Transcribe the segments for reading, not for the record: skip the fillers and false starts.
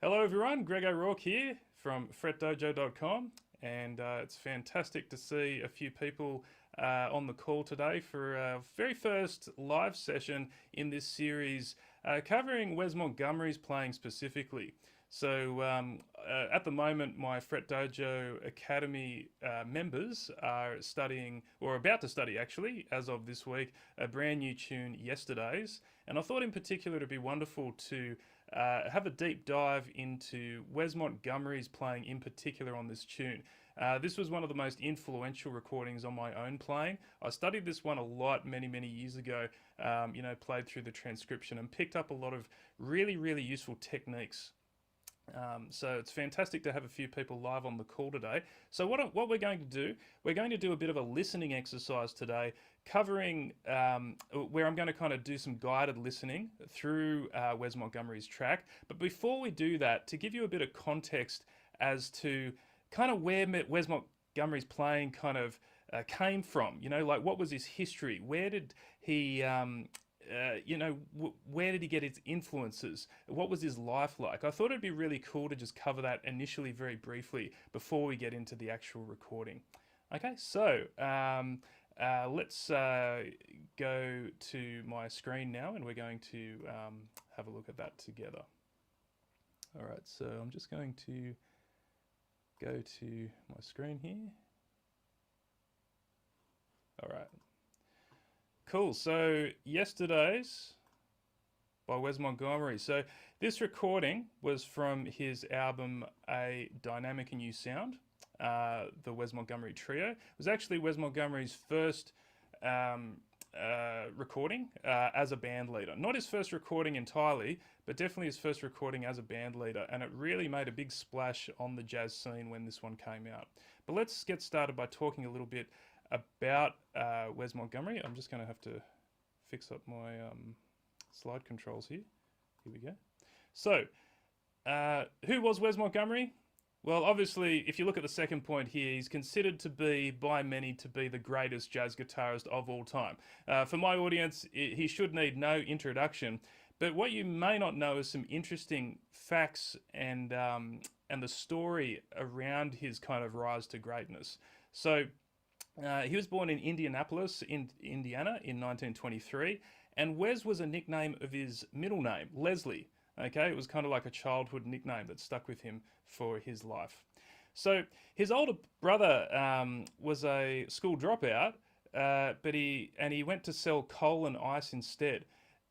Hello everyone, Greg O'Rourke here from FretDojo.com, and it's fantastic to see a few people on the call today for our very first live session in this series covering Wes Montgomery's playing specifically. So at the moment, my Fret Dojo Academy members are studying, or about to study actually, as of this week, a brand new tune, Yesterday's. And I thought in particular it'd be wonderful to have a deep dive into Wes Montgomery's playing in particular on this tune. This was one of the most influential recordings on my own playing. I studied this one a lot many years ago, played through the transcription and picked up a lot of really useful techniques. So it's fantastic to have a few people live on the call today. So what we're going to do, we're going to do a bit of a listening exercise today, covering where I'm going to kind of do some guided listening through Wes Montgomery's track. But before we do that, to give you a bit of context as to kind of where Wes Montgomery's playing kind of came from, like what was his history? Where did he... where did he get his influences? What was his life like? I thought it'd be really cool to just cover that initially very briefly before we get into the actual recording. Okay, so let's go to my screen now and we're going to have a look at that together. All right, so I'm just going to go to my screen here. All right. Cool, so Yesterday's by Wes Montgomery. So this recording was from his album A Dynamic and New Sound, the Wes Montgomery Trio. It was actually Wes Montgomery's first recording as a band leader. Not his first recording entirely, but definitely his first recording as a band leader. And it really made a big splash on the jazz scene when this one came out. But let's get started by talking a little bit about Wes Montgomery. I'm just going to have to fix up my slide controls here. Here we go. So, who was Wes Montgomery? Well, obviously, if you look at the second point here, he's considered to be, by many, to be the greatest jazz guitarist of all time. For my audience, he should need no introduction. But what you may not know is some interesting facts and the story around his kind of rise to greatness. So, he was born in Indianapolis, Indiana, in 1923, and Wes was a nickname of his middle name, Leslie. Okay, it was kind of like a childhood nickname that stuck with him for his life. So his older brother was a school dropout, but he went to sell coal and ice instead,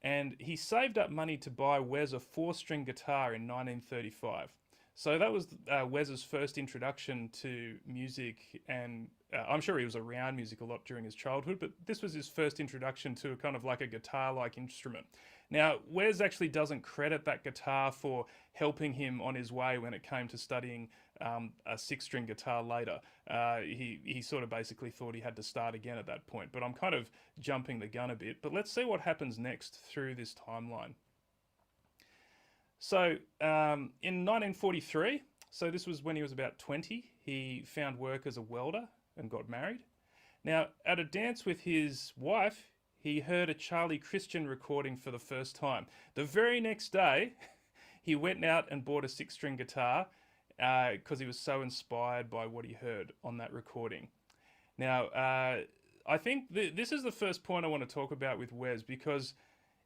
and he saved up money to buy Wes a 4-string guitar in 1935. So that was Wes's first introduction to music, and I'm sure he was around music a lot during his childhood, but this was his first introduction to kind of like a guitar-like instrument. Now, Wes actually doesn't credit that guitar for helping him on his way when it came to studying a 6-string guitar later. He sort of basically thought he had to start again at that point, but I'm kind of jumping the gun a bit. But let's see what happens next through this timeline. So in 1943, so this was when he was about 20, he found work as a welder and got married. Now, at a dance with his wife, he heard a Charlie Christian recording for the first time. The very next day, he went out and bought a 6-string guitar because he was so inspired by what he heard on that recording. Now, I think this is the first point I want to talk about with Wes because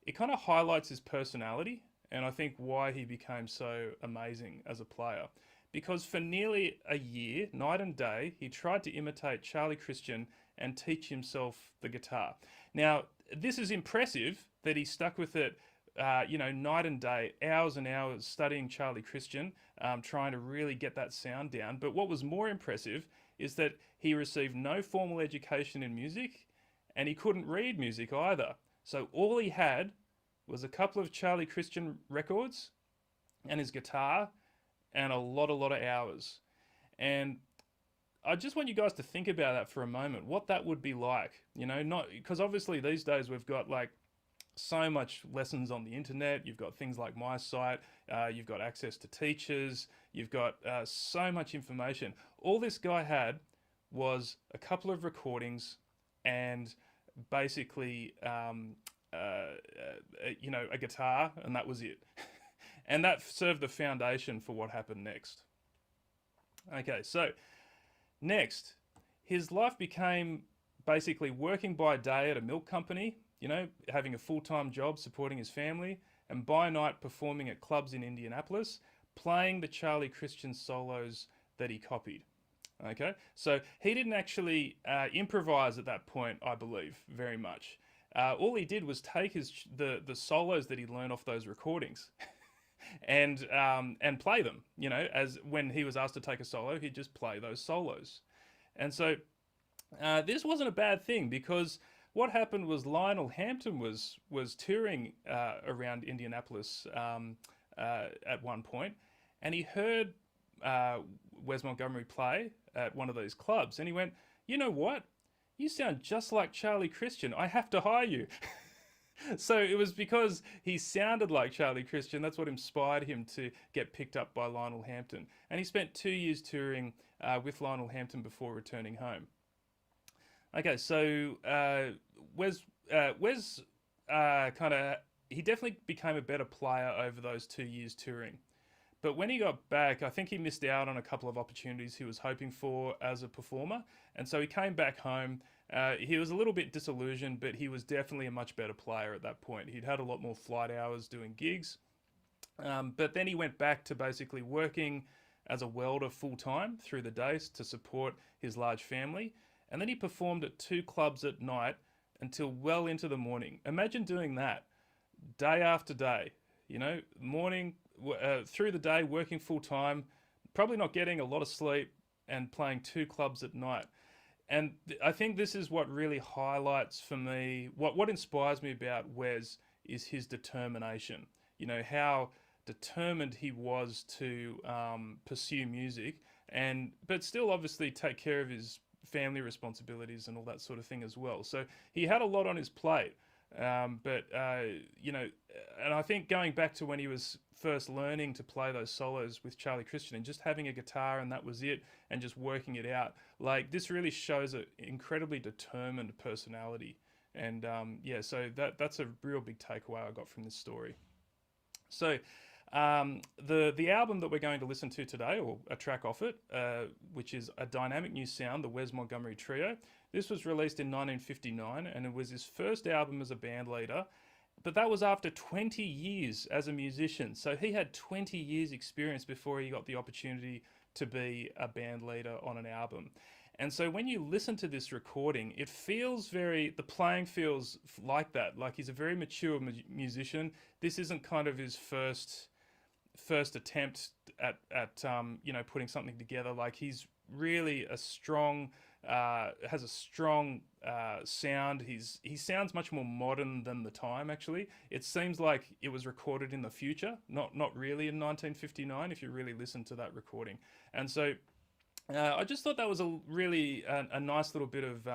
it kind of highlights his personality. And I think why he became so amazing as a player. Because for nearly a year, night and day, he tried to imitate Charlie Christian and teach himself the guitar. Now, this is impressive that he stuck with it, night and day, hours and hours studying Charlie Christian, trying to really get that sound down. But what was more impressive is that he received no formal education in music, and he couldn't read music either. So all he had was a couple of Charlie Christian records and his guitar and a lot of hours. And I just want you guys to think about that for a moment, what that would be like, not because obviously these days we've got like so much lessons on the internet. You've got things like my site, you've got access to teachers, you've got so much information. All this guy had was a couple of recordings and basically a guitar, and that was it. And that served the foundation for what happened next. Okay, so next, his life became basically working by day at a milk company, you know, having a full-time job supporting his family, and by night performing at clubs in Indianapolis, playing the Charlie Christian solos that he copied. Okay, so he didn't actually improvise at that point, I believe, very much. All he did was take the solos that he learned off those recordings and play them. You know, as when he was asked to take a solo, he'd just play those solos. And so this wasn't a bad thing, because what happened was Lionel Hampton was touring around Indianapolis at one point, and he heard Wes Montgomery play at one of these clubs, and he went, "You know what? You sound just like Charlie Christian. I have to hire you." So it was because he sounded like Charlie Christian. That's what inspired him to get picked up by Lionel Hampton. And he spent 2 years touring with Lionel Hampton before returning home. Okay, so Wes he definitely became a better player over those 2 years touring. But when he got back, I think he missed out on a couple of opportunities he was hoping for as a performer. And so he came back home. He was a little bit disillusioned, but he was definitely a much better player at that point. He'd had a lot more flight hours doing gigs. But then he went back to basically working as a welder full-time through the days to support his large family. And then he performed at 2 clubs at night until well into the morning. Imagine doing that day after day, you know, morning, through the day, working full-time, probably not getting a lot of sleep, and playing 2 clubs at night. And I think this is what really highlights for me, what inspires me about Wes is his determination. You know, how determined he was to pursue music, but still obviously take care of his family responsibilities and all that sort of thing as well. So he had a lot on his plate. You know, and I think going back to when he was first learning to play those solos with Charlie Christian and just having a guitar and that was it, and just working it out, like, this really shows an incredibly determined personality. And yeah, so that's a real big takeaway I got from this story. So the album that we're going to listen to today, or a track off it, which is A Dynamic New Sound, the Wes Montgomery Trio. This was released in 1959, and it was his first album as a band leader, but that was after 20 years as a musician. So he had 20 years experience before he got the opportunity to be a band leader on an album. And so when you listen to this recording, it feels the playing feels like that. Like, he's a very mature musician. This isn't kind of his first attempt at you know, putting something together. Like, he's really a strong, has a strong sound. He sounds much more modern than the time, actually. It seems like it was recorded in the future, not really in 1959, if you really listen to that recording. And so I just thought that was a really a nice little bit of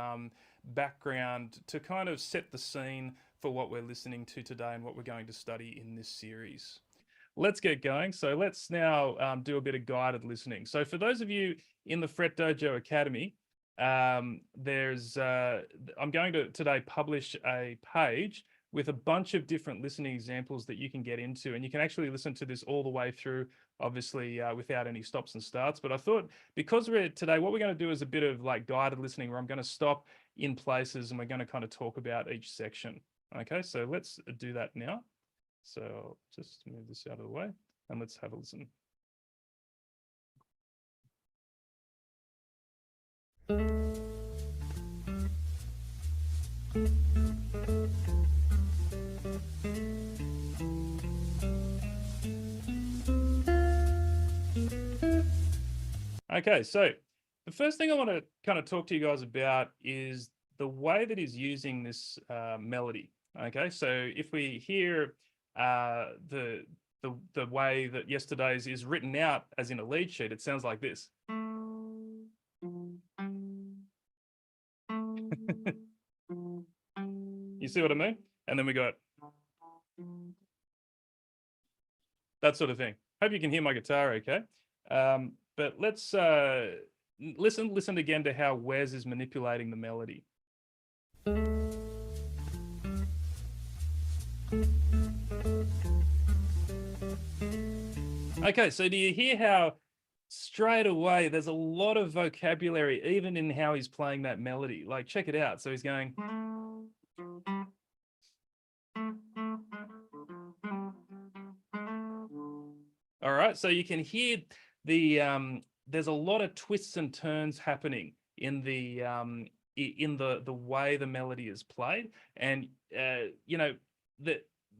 background to kind of set the scene for what we're listening to today and what we're going to study in this series. Let's get going. So let's now do a bit of guided listening. So for those of you in the FretDojo Academy, I'm going to today publish a page with a bunch of different listening examples that you can get into, and you can actually listen to this all the way through, obviously without any stops and starts. But I thought, because today, what we're going to do is a bit of like guided listening, where I'm going to stop in places and we're going to kind of talk about each section. Okay, so let's do that now. So I'll just move this out of the way and let's have a listen. Okay, so the first thing I want to kind of talk to you guys about is the way that he's using this melody. Okay, so if we hear the way that yesterday's is written out as in a lead sheet, it sounds like this. You see what I mean? And then we got that sort of thing. Hope you can hear my guitar okay. But let's listen again to how Wes is manipulating the melody. Okay, so do you hear how straight away there's a lot of vocabulary even in how he's playing that melody? Like, check it out. So he's going. All right, so you can hear there's a lot of twists and turns happening in the way the melody is played, and the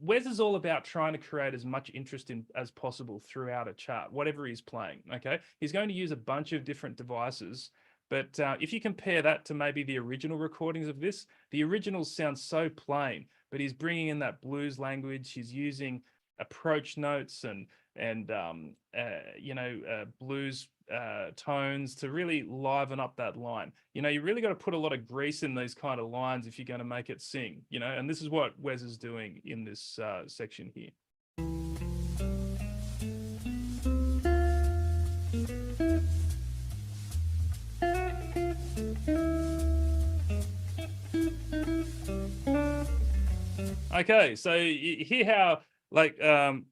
Wes is all about trying to create as much interest in as possible throughout a chart, whatever he's playing. Okay, he's going to use a bunch of different devices, but if you compare that to maybe the original recordings of this, the originals sound so plain, but he's bringing in that blues language. He's using approach notes and blues tones to really liven up that line. You really got to put a lot of grease in these kind of lines if you're going to make it sing. And this is what Wes is doing in this section here. Okay, so you hear how like that's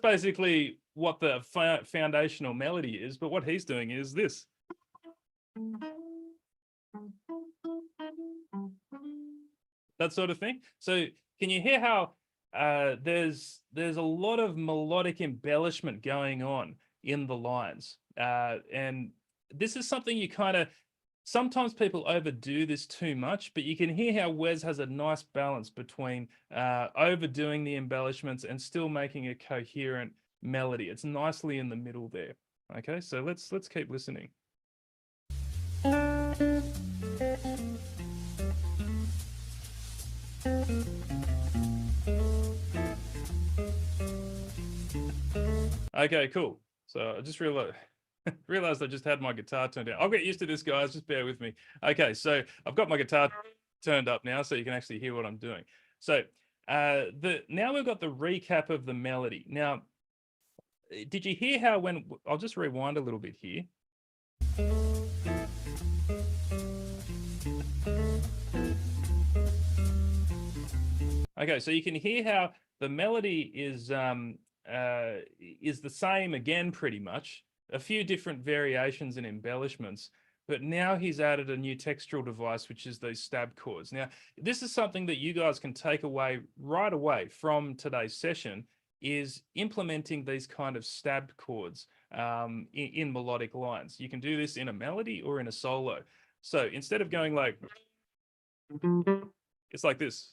basically what the foundational melody is, but what he's doing is this. That sort of thing. So can you hear how there's a lot of melodic embellishment going on in the lines, and this is something you kind of sometimes people overdo this too much, but you can hear how Wes has a nice balance between overdoing the embellishments and still making a coherent melody. It's nicely in the middle there. Okay, so let's keep listening. Okay, cool. So I just realized I just had my guitar turned down. I'll get used to this, guys. Just bear with me. Okay, so I've got my guitar turned up now, so you can actually hear what I'm doing. So now we've got the recap of the melody. Now, did you hear how I'll just rewind a little bit here. Okay, so you can hear how the melody is the same again, pretty much. A few different variations and embellishments, but now he's added a new textural device, which is those stab chords. Now, this is something that you guys can take away right away from today's session, is implementing these kind of stab chords in melodic lines. You can do this in a melody or in a solo. So instead of going like, it's like this.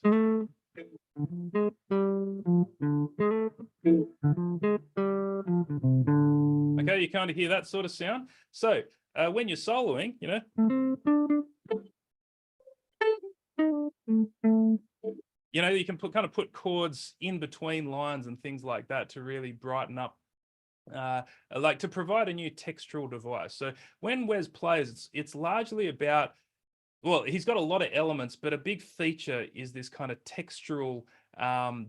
Okay, you kind of hear that sort of sound. So when you're soloing, you can put chords in between lines and things like that to really brighten up, like to provide a new textural device. So when Wes plays, it's largely about, well, he's got a lot of elements, but a big feature is this kind of textural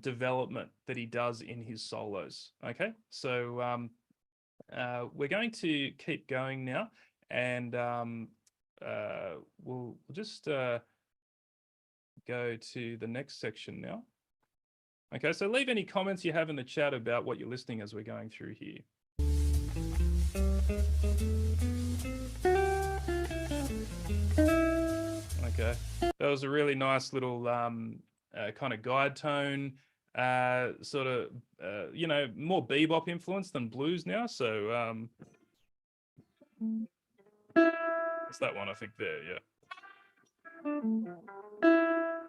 development that he does in his solos. Okay, so we're going to keep going now, and we'll just go to the next section now. Okay, so leave any comments you have in the chat about what you're listening as we're going through here. Okay, that was a really nice little kind of guide tone, sort of, more bebop influence than blues now. So it's that one, I think, there, yeah.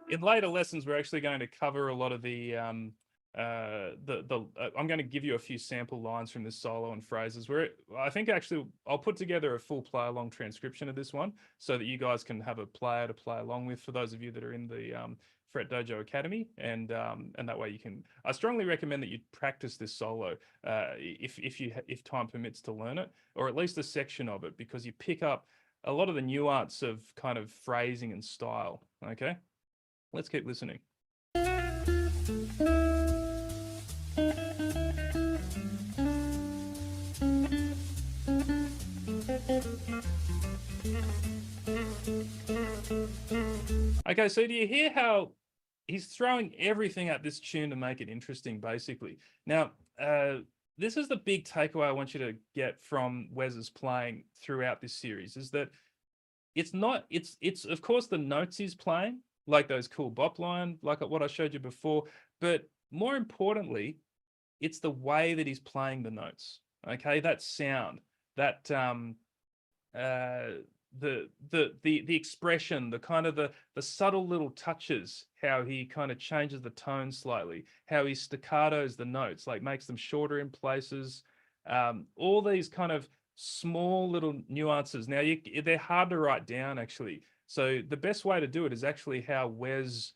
In later lessons, we're actually going to cover a lot of I'm going to give you a few sample lines from this solo and phrases where I think actually I'll put together a full play along transcription of this one so that you guys can have a player to play along with for those of you that are in the Fret Dojo Academy, and that way you can. I strongly recommend that you practice this solo if time permits to learn it, or at least a section of it, because you pick up a lot of the nuance of kind of phrasing and style. Okay, let's keep listening. Okay, so do you hear how he's throwing everything at this tune to make it interesting, basically? Now, this is the big takeaway I want you to get from Wes's playing throughout this series, is that it's of course the notes he's playing, like those cool bop line, like what I showed you before, but more importantly, it's the way that he's playing the notes. Okay, that sound, that uh, the expression, the kind of the subtle little touches, how he kind of changes the tone slightly, how he staccatos the notes, like makes them shorter in places. All these kind of small little nuances. Now they're hard to write down actually. So the best way to do it is actually how Wes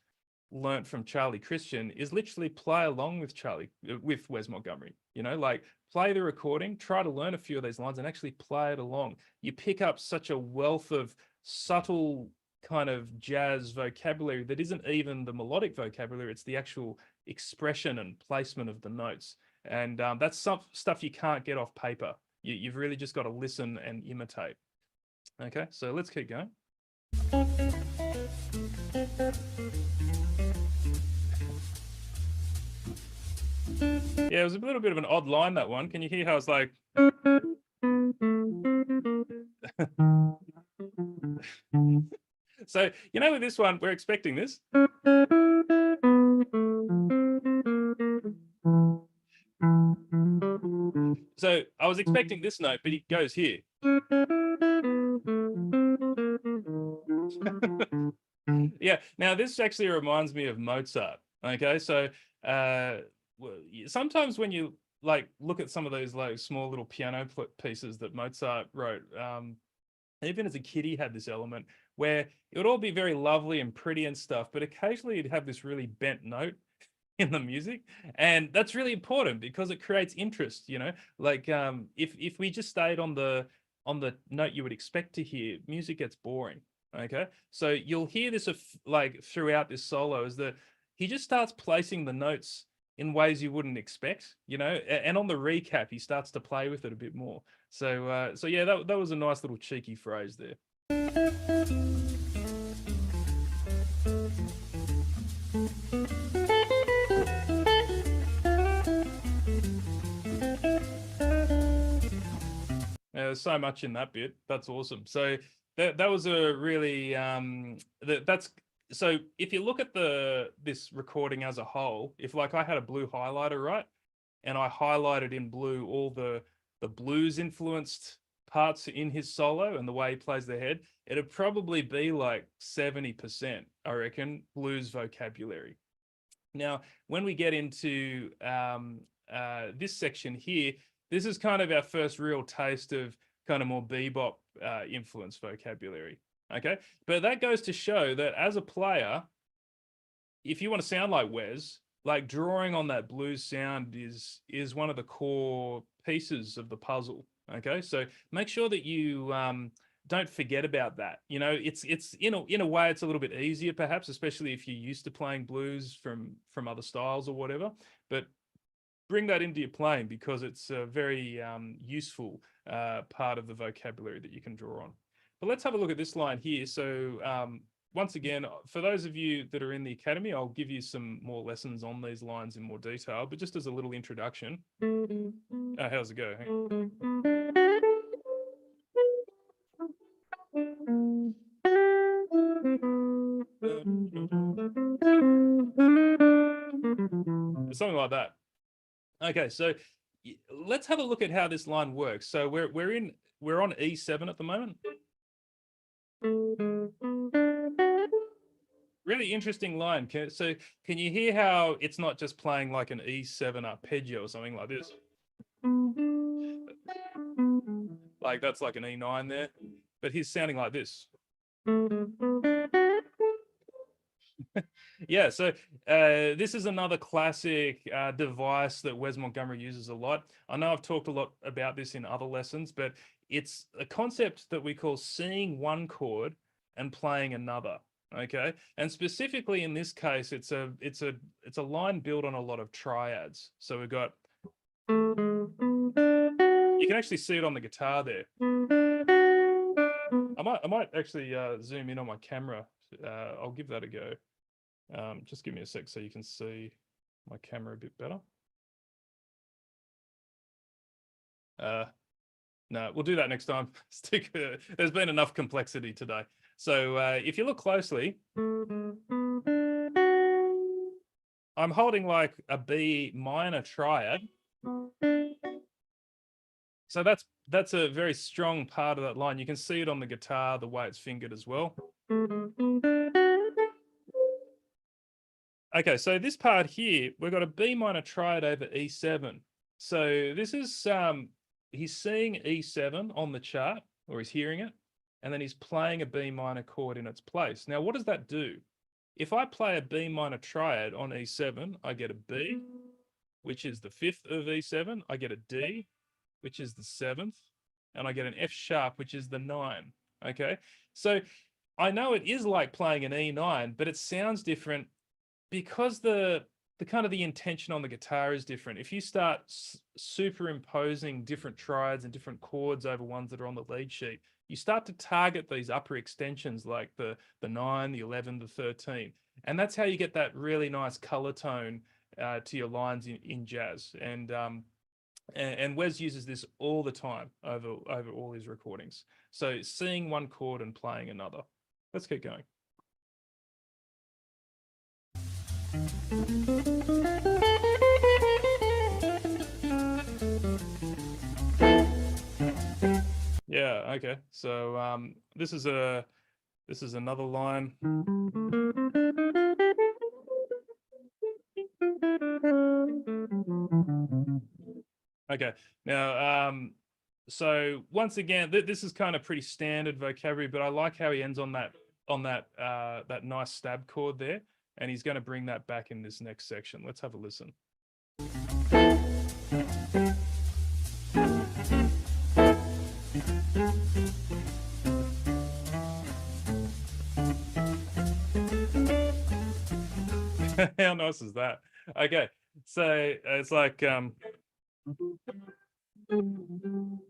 learnt from Charlie Christian, is literally play along with Wes Montgomery. You know, like play the recording, try to learn a few of these lines and actually play it along. You pick up such a wealth of subtle kind of jazz vocabulary that isn't even the melodic vocabulary, it's the actual expression and placement of the notes. And that's some stuff you can't get off paper. You've really just got to listen and imitate. Okay, so let's keep going. Yeah, it was a little bit of an odd line, that one. Can you hear how it's like... So, you know, with this one, we're expecting this. So I was expecting this note, but it goes here. Yeah, now this actually reminds me of Mozart. Okay, so sometimes when you like look at some of those like small little piano pieces that Mozart wrote, even as a kid, he had this element where it would all be very lovely and pretty and stuff, but occasionally you'd have this really bent note in the music, and that's really important because it creates interest. You know, like if we just stayed on the note you would expect to hear, music gets boring. Okay, so you'll hear this like throughout this solo, is that he just starts placing the notes in ways you wouldn't expect, you know, and on the recap he starts to play with it a bit more. So so yeah, that was a nice little cheeky phrase there. There's so much in that bit. That's awesome. So that was a really that's so if you look at this recording as a whole, if like I had a blue highlighter, right, and I highlighted in blue all the blues influenced parts in his solo and the way he plays the head, it'd probably be like 70%, I reckon, blues vocabulary. Now, when we get into this section here, this is kind of our first real taste of kind of more bebop influence vocabulary. Okay, but that goes to show that as a player, if you want to sound like Wes, like drawing on that blues sound is one of the core pieces of the puzzle. Okay, so make sure that you don't forget about that. You know, it's in a way it's a little bit easier perhaps, especially if you're used to playing blues from other styles or whatever. But bring that into your playing because it's a very useful part of the vocabulary that you can draw on. But let's have a look at this line here. So once again, for those of you that are in the academy, I'll give you some more lessons on these lines in more detail, but just as a little introduction. How's it go? Something like that. Okay, so let's have a look at how this line works. So we're on E7 at the moment. Really interesting line. So can you hear how it's not just playing like an E7 arpeggio or something like this? Like that's like an E9 there, but he's sounding like this. Yeah, so this is another classic device that Wes Montgomery uses a lot. I know I've talked a lot about this in other lessons, but it's a concept that we call seeing one chord and playing another. Okay, and specifically in this case, it's a line built on a lot of triads. So we've got, you can actually see it on the guitar there. I might actually zoom in on my camera I'll give that a go. Just give me a sec so you can see my camera a bit better. No, we'll do that next time. There's been enough complexity today. So if you look closely, I'm holding like a B minor triad. So that's a very strong part of that line. You can see it on the guitar, the way it's fingered as well. Okay, so this part here, we've got a B minor triad over E7. So this is, he's seeing E7 on the chart, or he's hearing it, and then he's playing a B minor chord in its place. Now, what does that do? If I play a B minor triad on E7, I get a B, which is the fifth of E7. I get a D, which is the seventh, and I get an F sharp, which is the 9. Okay, so I know it is like playing an E9, but it sounds different because the kind of the intention on the guitar is different. If you start superimposing different triads and different chords over ones that are on the lead sheet, you start to target these upper extensions like the 9, the 11, the 13. And that's how you get that really nice color tone to your lines in jazz. And Wes uses this all the time over all his recordings. So seeing one chord and playing another. Let's keep going. Yeah, okay. So this is another line. Okay. Now so once again, this is kind of pretty standard vocabulary, but I like how he ends on that that nice stab chord there, and he's going to bring that back in this next section. Let's have a listen. How nice is that? Okay, so it's like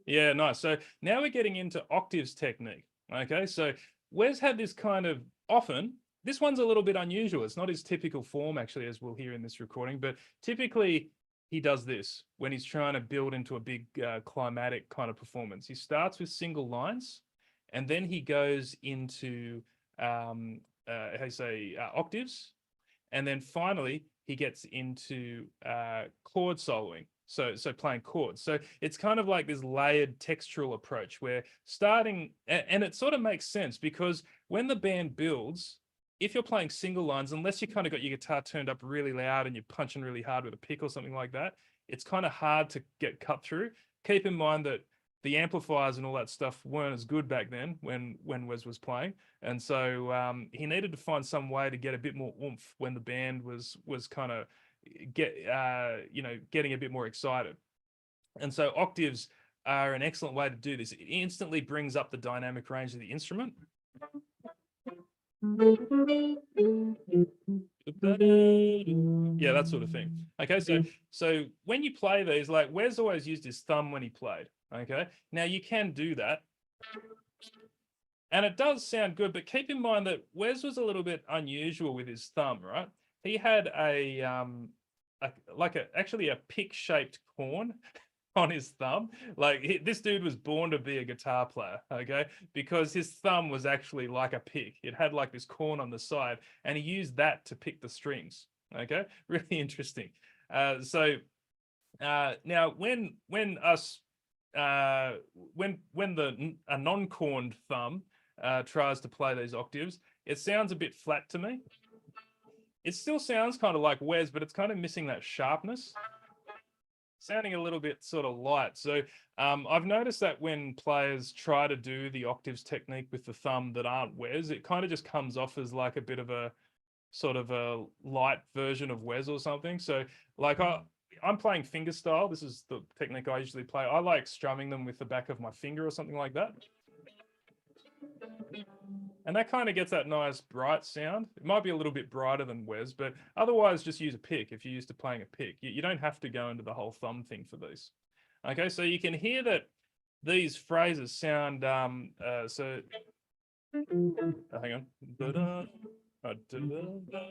yeah, nice. So now we're getting into octaves technique. Okay, so Wes had this kind of often. This one's a little bit unusual. It's not his typical form, actually, as we'll hear in this recording. But typically, he does this when he's trying to build into a big climatic kind of performance. He starts with single lines, and then he goes into how you say octaves, and then finally he gets into chord soloing. So playing chords. So it's kind of like this layered textural approach where starting, and it sort of makes sense because when the band builds, if you're playing single lines, unless you kind of got your guitar turned up really loud and you're punching really hard with a pick or something like that, it's kind of hard to get cut through. Keep in mind that the amplifiers and all that stuff weren't as good back then when Wes was playing. And so he needed to find some way to get a bit more oomph when the band was kind of getting a bit more excited. And so octaves are an excellent way to do this. It instantly brings up the dynamic range of the instrument. Yeah, that sort of thing. Okay, so when you play these, like Wes always used his thumb when he played. Okay, now you can do that, and it does sound good, but keep in mind that Wes was a little bit unusual with his thumb, right? He had actually a pick-shaped corn on his thumb. Like this dude was born to be a guitar player, okay? Because his thumb was actually like a pick. It had like this corn on the side, and he used that to pick the strings. Okay, really interesting. Now when a non-corned thumb tries to play these octaves, it sounds a bit flat to me. It still sounds kind of like Wes, but it's kind of missing that sharpness, sounding a little bit sort of light. So I've noticed that when players try to do the octaves technique with the thumb that aren't Wes, it kind of just comes off as like a bit of a sort of a light version of Wes or something. So like I'm playing finger style. This is the technique I usually play. I like strumming them with the back of my finger or something like that. And that kind of gets that nice bright sound. It might be a little bit brighter than Wes, but otherwise just use a pick if you're used to playing a pick. You don't have to go into the whole thumb thing for these. Okay, so you can hear that these phrases sound, so Hang on. Da-da, da-da-da.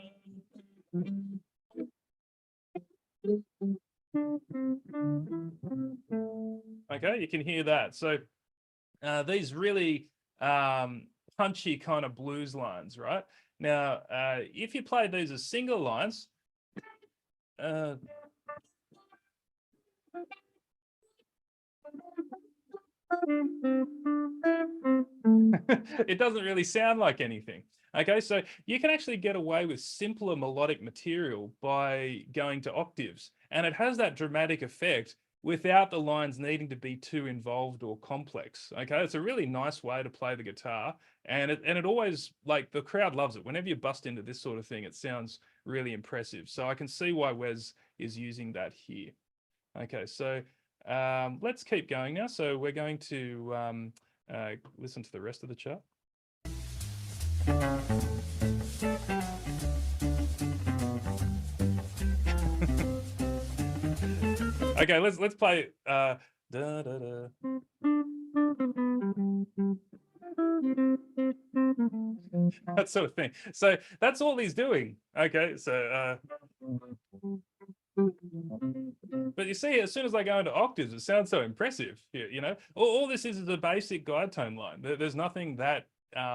Okay, you can hear that. So these really punchy kind of blues lines, right? Now, if you play these as single lines, it doesn't really sound like anything. Okay, so you can actually get away with simpler melodic material by going to octaves, and it has that dramatic effect without the lines needing to be too involved or complex. Okay, it's a really nice way to play the guitar, and it always, like, the crowd loves it. Whenever you bust into this sort of thing, it sounds really impressive. So I can see why Wes is using that here. Okay, so let's keep going now. So we're going to listen to the rest of the chart. Okay, let's play da, da, da. That sort of thing. So that's all he's doing. Okay, so but you see, as soon as I go into octaves, it sounds so impressive. You know, all this is a basic guide tone line. There's nothing that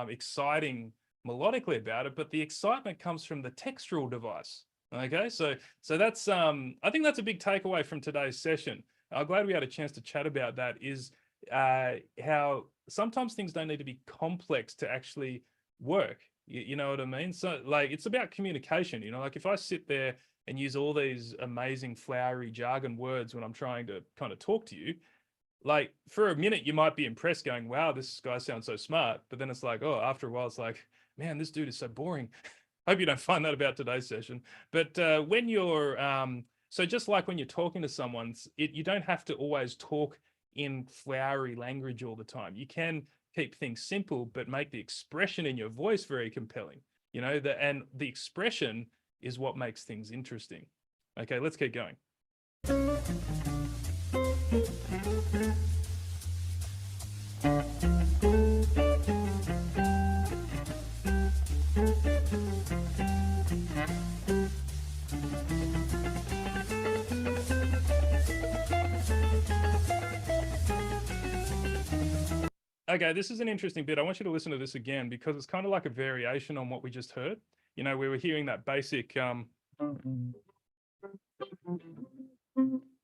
exciting melodically about it, but the excitement comes from the textural device. Okay, so that's I think that's a big takeaway from today's session. I'm glad we had a chance to chat about that. Is how sometimes things don't need to be complex to actually work. You know what I mean? So, like, it's about communication. You know, like if I sit there and use all these amazing flowery jargon words when I'm trying to kind of talk to you, like, for a minute you might be impressed, going, wow, this guy sounds so smart. But then it's like, oh, after a while it's like, man, this dude is so boring. Hope you don't find that about today's session. But when you're so just like when you're talking to someone, you don't have to always talk in flowery language all the time. You can keep things simple, but make the expression in your voice very compelling. You know, and the expression is what makes things interesting. Okay, let's keep going. Okay, this is an interesting bit. I want you to listen to this again because it's kind of like a variation on what we just heard. You know, we were hearing that basic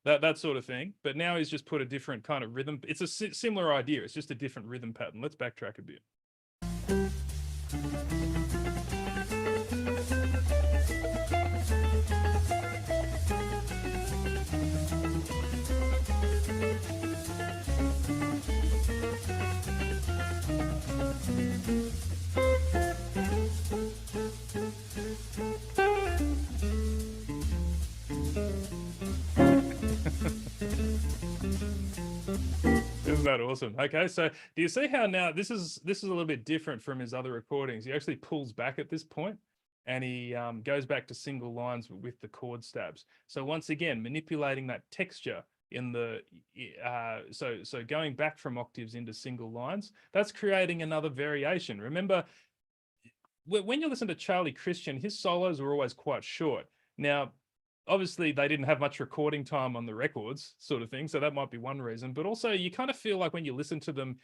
that sort of thing, but now he's just put a different kind of rhythm. It's a similar idea. It's just a different rhythm pattern. Let's backtrack a bit. Isn't that awesome? Okay, so do you see how now this is a little bit different from his other recordings? He actually pulls back at this point, and he goes back to single lines with the chord stabs. So once again, manipulating that texture in the so going back from octaves into single lines, that's creating another variation. Remember, when you listen to Charlie Christian, his solos were always quite short. Now, obviously they didn't have much recording time on the records, sort of thing, so that might be one reason. But also you kind of feel like when you listen to them,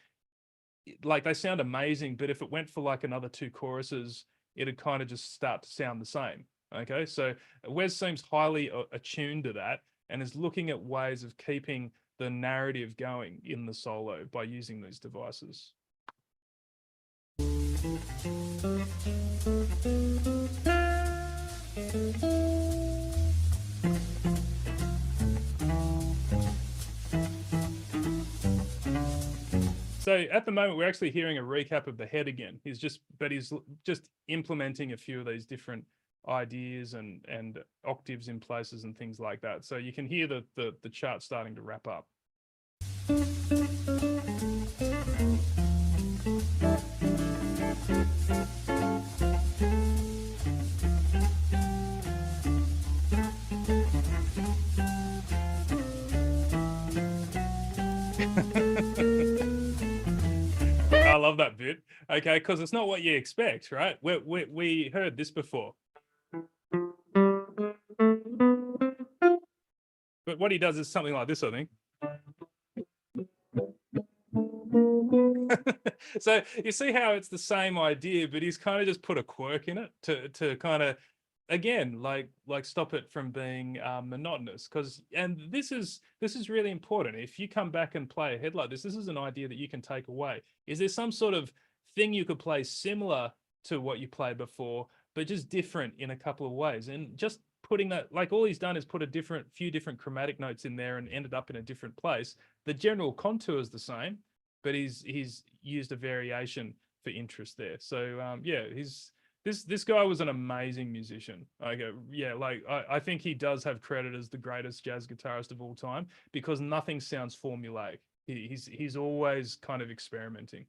like, they sound amazing, but if it went for like another two choruses, it'd kind of just start to sound the same. Okay, so Wes seems highly attuned to that and is looking at ways of keeping the narrative going in the solo by using these devices. So at the moment, we're actually hearing a recap of the head again. He's just implementing a few of these different ideas and octaves in places and things like that. So you can hear the chart starting to wrap up. I love that bit. Okay, because it's not what you expect, right? We heard this before. But what he does is something like this, I think. So you see how it's the same idea, but he's kind of just put a quirk in it to kind of, again, like stop it from being monotonous. And this is really important. If you come back and play ahead like this is an idea that you can take away. Is there some sort of thing you could play similar to what you played before, but just different in a couple of ways? And just putting that, like, all he's done is put a few different chromatic notes in there and ended up in a different place. The general contour is the same, but he's used a variation for interest there. So yeah, this guy was an amazing musician. I think he does have credit as the greatest jazz guitarist of all time because nothing sounds formulaic. He's always kind of experimenting.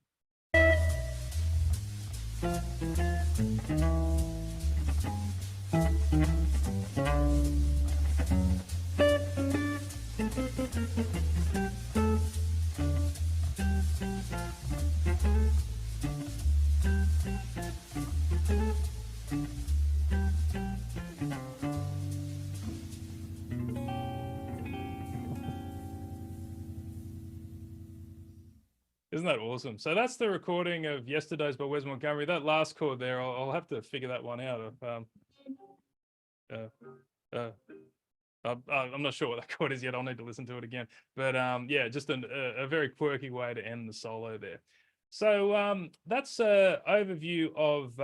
Isn't that awesome? So that's the recording of Yesterday's by Wes Montgomery. That last chord there, I'll have to figure that one out. I'm not sure what that chord is yet. I'll need to listen to it again. But yeah, just a very quirky way to end the solo there. So that's an overview of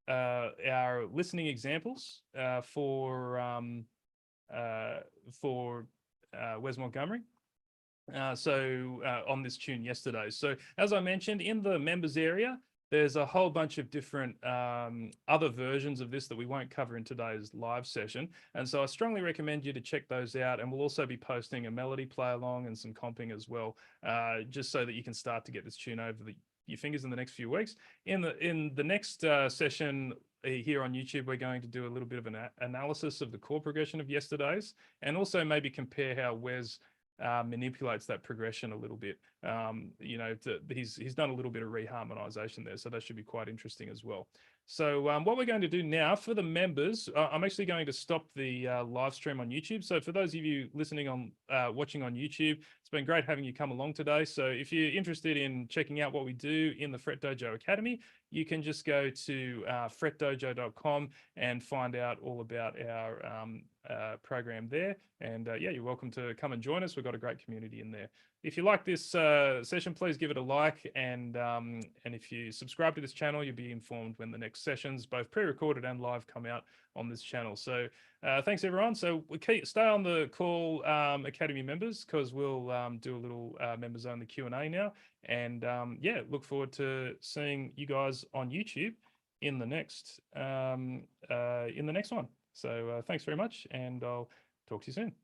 our listening examples for Wes Montgomery. On this tune Yesterday. So as I mentioned, in the members area, there's a whole bunch of different other versions of this that we won't cover in today's live session. And so I strongly recommend you to check those out. And we'll also be posting a melody play along and some comping as well, just so that you can start to get this tune over your fingers in the next few weeks. In the next session here on YouTube, we're going to do a little bit of an analysis of the chord progression of Yesterday's, and also maybe compare how Wes manipulates that progression a little bit. He's done a little bit of reharmonization there, so that should be quite interesting as well. So what we're going to do now for the members, I'm actually going to stop the live stream on YouTube. So for those of you listening on, watching on YouTube, it's been great having you come along today. So if you're interested in checking out what we do in the FretDojo Academy, you can just go to FretDojo.com and find out all about our program there. And yeah, you're welcome to come and join us. We've got a great community in there. If you like this session, please give it a like. And if you subscribe to this channel, you'll be informed when the next sessions, both pre-recorded and live, come out on this channel. So thanks, everyone. So stay on the call, Academy members, because we'll do a little members only Q&A now. And yeah, look forward to seeing you guys on YouTube in the next one. So thanks very much, and I'll talk to you soon.